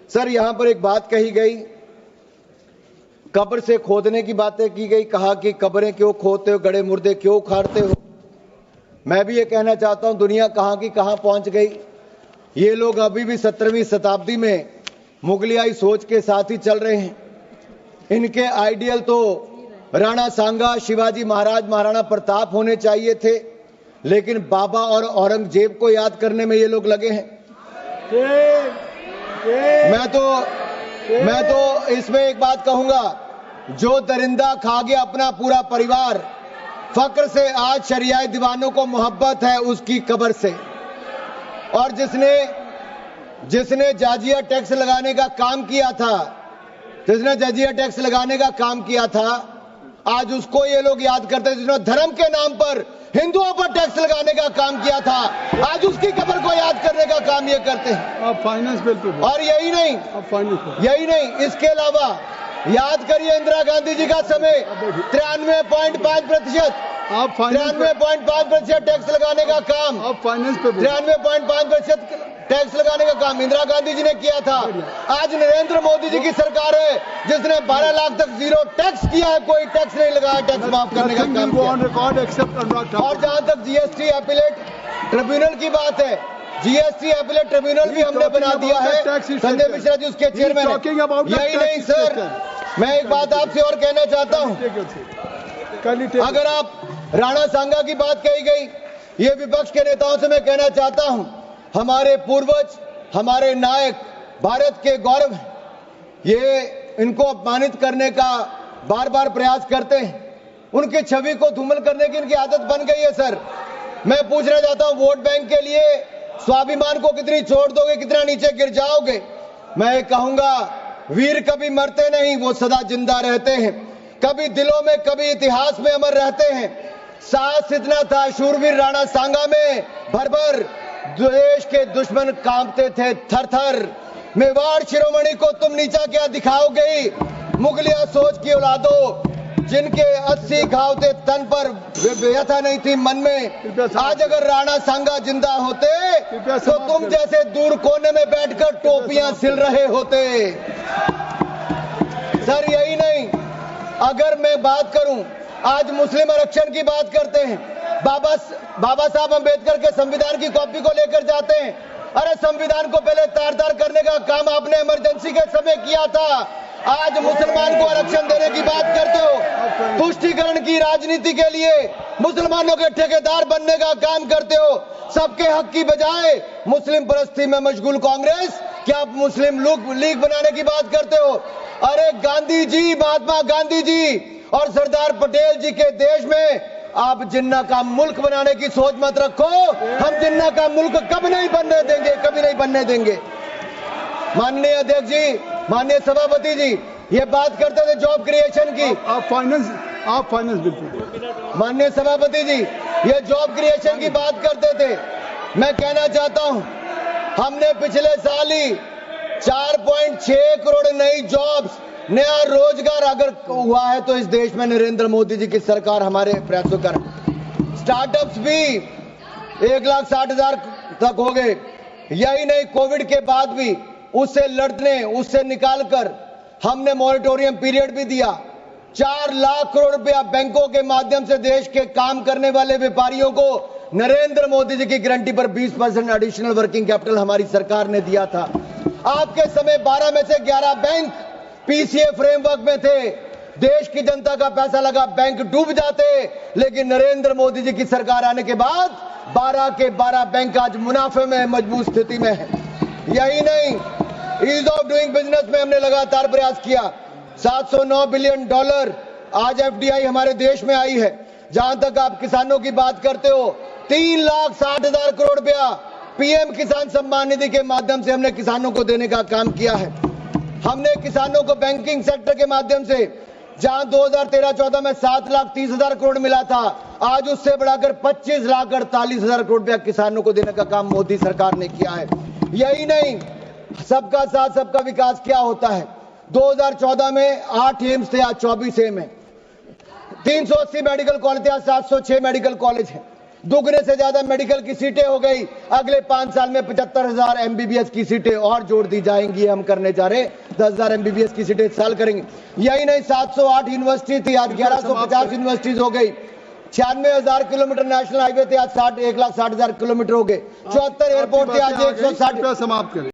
Sir, यहां पर एक बात कही गई, कब्र से खोदने की बातें की गई, कहा कि कब्रें क्यों खोदते हो, गड़े मुर्दे क्यों उखाड़ते हो। मैं भी ये कहना चाहता हूं, दुनिया कहां की कहां पहुंच गई। ये लोग अभी भी 17वीं शताब्दी में मुगलियाई सोच के साथ ही चल रहे हैं। इनके आइडियल तो राणा सांगा, शिवाजी महाराज, महाराणा प्रताप होने चाहिए थे, लेकिन बाबा और औरंगजेब को याद करने में ये लोग लगे हैं। मैं तो इसमें एक बात कहूंगा, जो दरिंदा खा गया अपना पूरा परिवार, फक्र से आज शरियाए दीवानों को मोहब्बत है उसकी कब्र से। और जिसने जाजिया टैक्स लगाने का काम किया था, आज उसको ये लोग याद करते हैं। जिसने धर्म के नाम पर हिंदुओं पर टैक्स लगाने का काम किया था, आज उसकी कब्र को याद करने का काम ये करते हैं। आप फाइनेंस बिल पे और यही नहीं, इसके अलावा याद करिए इंदिरा गांधी जी का समय 93.5% 93.5% टैक्स लगाने का काम, आप फाइनेंस पे 93.5% टैक्स लगाने का काम इंदिरा गांधी जी ने किया था। आज नरेंद्र मोदी जी की सरकार है जिसने 12 लाख तक जीरो टैक्स किया है, कोई टैक्स नहीं लगाया, टैक्स माफ करने का काम किया। और जहां तक जीएसटी अपीलेट ट्रिब्यूनल की बात है, जीएसटी अपीलेट ट्रिब्यूनल भी हमने बना दिया है, संजय मिश्रा जी उसके चेयरमैन हैं। यही नहीं सर, मैं एक बात आपसे और कहना चाहता हूं, अगर आप राणा सांगा की बात कही गई, ये विपक्ष के नेताओं से मैं कहना चाहता हूं, हमारे पूर्वज, हमारे नायक भारत के गौरव हैं, ये इनको अपमानित करने का बार बार प्रयास करते हैं। उनकी छवि को धूमिल करने की इनकी आदत बन गई है। सर, मैं पूछना चाहता हूं, वोट बैंक के लिए स्वाभिमान को कितनी छोड़ दोगे, कितना नीचे गिर जाओगे। मैं कहूंगा, वीर कभी मरते नहीं, वो सदा जिंदा रहते हैं, कभी दिलों में, कभी इतिहास में अमर रहते हैं। साहस इतना था शूरवीर राणा सांगा में, भर देश के दुश्मन कांपते थे थर थर। मेवाड़ शिरोमणि को तुम नीचा क्या दिखाओगे, मुगलिया सोच की औलादो, जिनके 80 घाव थे तन पर, व्यथा नहीं थी मन में। आज अगर राणा सांगा जिंदा होते तो तुम जैसे दूर कोने में बैठकर टोपियां सिल रहे होते। सर, यही नहीं, अगर मैं बात करूं, आज मुस्लिम आरक्षण की बात करते हैं, बाबा साहब अंबेडकर के संविधान की कॉपी को लेकर जाते हैं। अरे संविधान को पहले तार-तार करने का काम आपने इमरजेंसी के समय किया था, आज मुसलमान को आरक्षण देने की बात करते हो। तुष्टीकरण की राजनीति के लिए मुसलमानों के ठेकेदार बनने का काम करते हो। सबके हक की बजाय मुस्लिम परस्ती में मशगूल कांग्रेस, क्या आप मुस्लिम लीग बनाने की बात करते हो। अरे गांधी जी, महात्मा गांधी जी और सरदार पटेल जी के देश में आप जिन्ना का मुल्क बनाने की सोच मत रखो। हम जिन्ना का मुल्क कभी नहीं बनने देंगे। माननीय अध्यक्ष जी, माननीय सभापति जी, ये बात करते थे जॉब क्रिएशन की। आप फाइनेंस बिल। माननीय सभापति जी, ये जॉब क्रिएशन की बात करते थे। मैं कहना चाहता हूं, हमने पिछले साल ही 4.6 करोड़ नई जॉब्स, नया रोजगार अगर हुआ है तो इस देश में नरेंद्र मोदी जी की सरकार हमारे प्रयासों कर। स्टार्टअप्स भी 1,60,000 तक हो गए। यही नहीं, कोविड के बाद भी उससे लड़ने, उससे निकालकर हमने मॉरिटोरियम पीरियड भी दिया। 4 लाख करोड़ रुपया बैंकों के माध्यम से देश के काम करने वाले व्यापारियों को नरेंद्र मोदी जी की गारंटी पर 20% एडिशनल वर्किंग कैपिटल हमारी सरकार ने दिया था। आपके समय 12 में से 11 बैंक पीसीए फ्रेमवर्क में थे। देश की जनता का पैसा लगा, बैंक डूब जाते, लेकिन नरेंद्र मोदी जी की सरकार आने के बाद 12 के 12 बैंक आज मुनाफे में, मजबूत स्थिति में है। यही नहीं, ईज ऑफ डूइंग बिजनेस में हमने लगातार प्रयास किया। $709 बिलियन आज एफडीआई हमारे देश में आई है। जहां तक आप किसानों की बात करते हो, 3,60,000 करोड़ रुपया पीएम किसान सम्मान निधि के माध्यम से हमने किसानों को देने का काम किया है। हमने किसानों को बैंकिंग सेक्टर के माध्यम से, जहां 2013-14 में 7,30,000 करोड़ मिला था, आज उससे बढ़ाकर 25,48,000 करोड़ रुपया किसानों को देने का काम मोदी सरकार ने किया है। यही नहीं, सबका साथ सबका विकास क्या होता है। 2014 में 8 एम्स थे, आज 24 एम्स है। 380 मेडिकल कॉलेज थे, आज 706 मेडिकल कॉलेज है। दुगने से ज्यादा मेडिकल की सीटें हो गई। अगले 5 साल में 75,000 MBBS की सीटें और जोड़ दी जाएंगी। हम करने जा रहे 10,000 MBBS की सीटें इस साल करेंगे। यही नहीं, 708 यूनिवर्सिटी थी, आज 1150 यूनिवर्सिटीज हो गई। 96,000 किलोमीटर नेशनल हाईवे थे, आज 1,60,000 किलोमीटर हो गए। 74 एयरपोर्ट थे, आज 160। समाप्त करें।